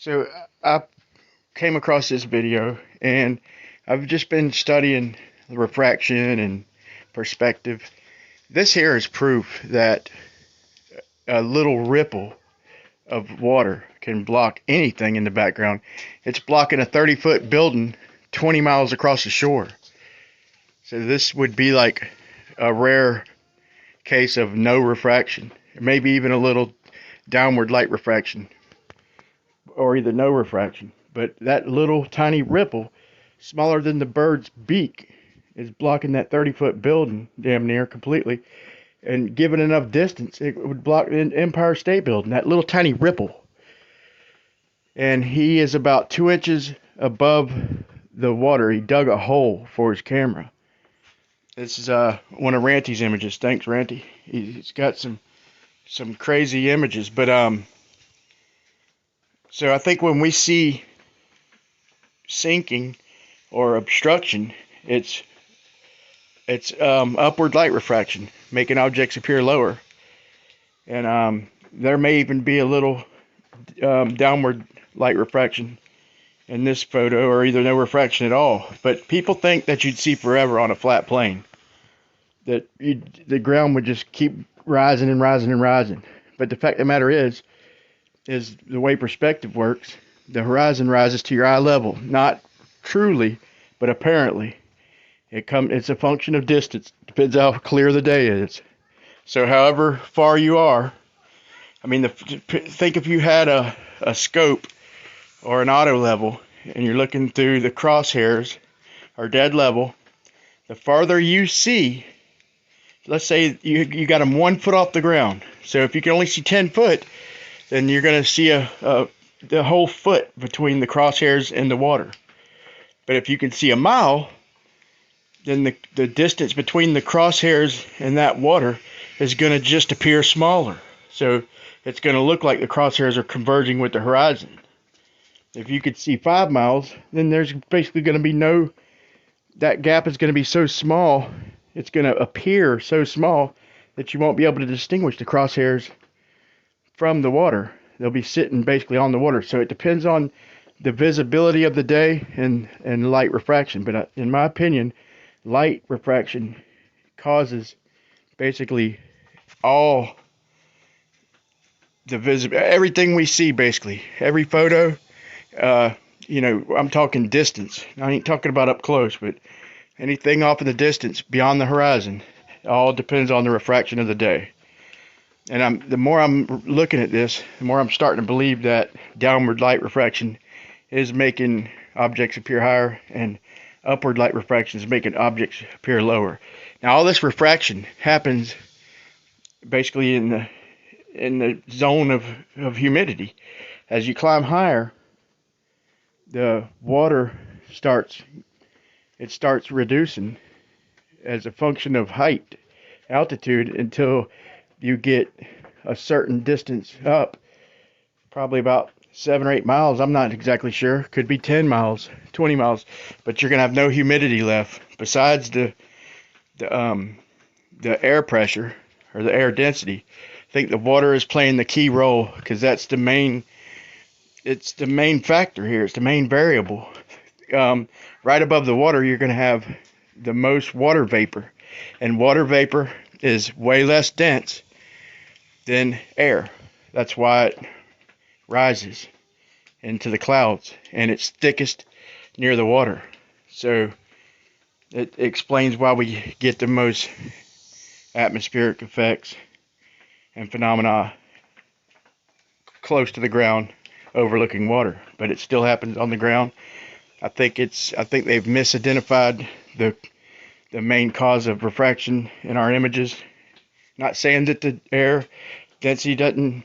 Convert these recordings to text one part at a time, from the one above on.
So I came across this video and I've just been studying refraction and perspective. This here is proof that a little ripple of water can block anything in the background. It's blocking a 30-foot building 20 miles across the shore. So this would be like a rare case of no refraction, maybe even a little downward light refraction, or either no refraction. But that little tiny ripple, smaller than the bird's beak, is blocking that 30-foot building damn near completely. And given enough distance, it would block the Empire State Building, that little tiny ripple. And he is about 2 inches above the water. He dug a hole for his camera. This is one of Ranty's images. Thanks, Ranty. He's got some crazy images. But so I think when we see sinking or obstruction, it's upward light refraction, making objects appear lower. And there may even be a little downward light refraction in this photo, or either no refraction at all. But people think that you'd see forever on a flat plane, that the ground would just keep rising and rising and rising. But the fact of the matter is the way perspective works, the horizon rises to your eye level, not truly, but apparently. It's a function of distance. Depends how clear the day is. So however far you are, I mean, think if you had a scope or an auto level and you're looking through the crosshairs or dead level, the farther you see, let's say you got them 1 foot off the ground. So if you can only see 10 foot, then you're going to see the whole foot between the crosshairs and the water. But if you can see a mile, then the distance between the crosshairs and that water is going to just appear smaller. So it's going to look like the crosshairs are converging with the horizon. If you could see 5 miles, then there's basically going to be that gap is going to be so small, it's going to appear so small that you won't be able to distinguish the crosshairs from the water. They'll be sitting basically on the water. So it depends on the visibility of the day and light refraction. But in my opinion, light refraction causes basically all everything we see, basically every photo. I'm talking distance. I ain't talking about up close, but anything off in the distance beyond the horizon, all depends on the refraction of the day. And the more I'm looking at this, the more I'm starting to believe that downward light refraction is making objects appear higher, and upward light refraction is making objects appear lower. Now, all this refraction happens basically in the zone of humidity. As you climb higher, the water starts reducing as a function of height, altitude, until you get a certain distance up, probably about 7 or 8 miles. I'm not exactly sure. Could be 10 miles, 20 miles, but you're gonna have no humidity left besides the air pressure or the air density. I think the water is playing the key role, because that's the main factor here. It's the main variable. Right above the water, you're gonna have the most water vapor, and water vapor is way less dense than air. That's why it rises into the clouds, and it's thickest near the water. So it explains why we get the most atmospheric effects and phenomena close to the ground overlooking water, but it still happens on the ground. I think they've misidentified the main cause of refraction in our images. Not saying that the air density doesn't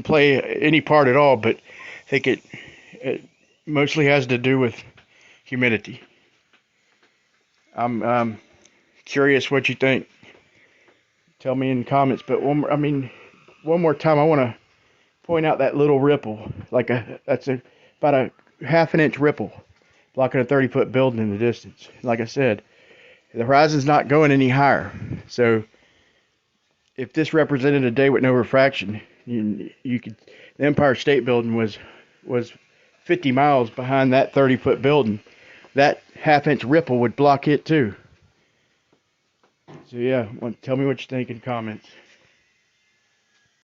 play any part at all, but I think it mostly has to do with humidity. I'm curious what you think. Tell me in the comments. But one more time, I want to point out that little ripple. That's about a ½ inch ripple, blocking a 30-foot building in the distance. Like I said, the horizon's not going any higher. So if this represented a day with no refraction, you could. The Empire State Building was was 50 miles behind that 30-foot building, that half-inch ripple would block it too. So yeah, tell me what you think in comments.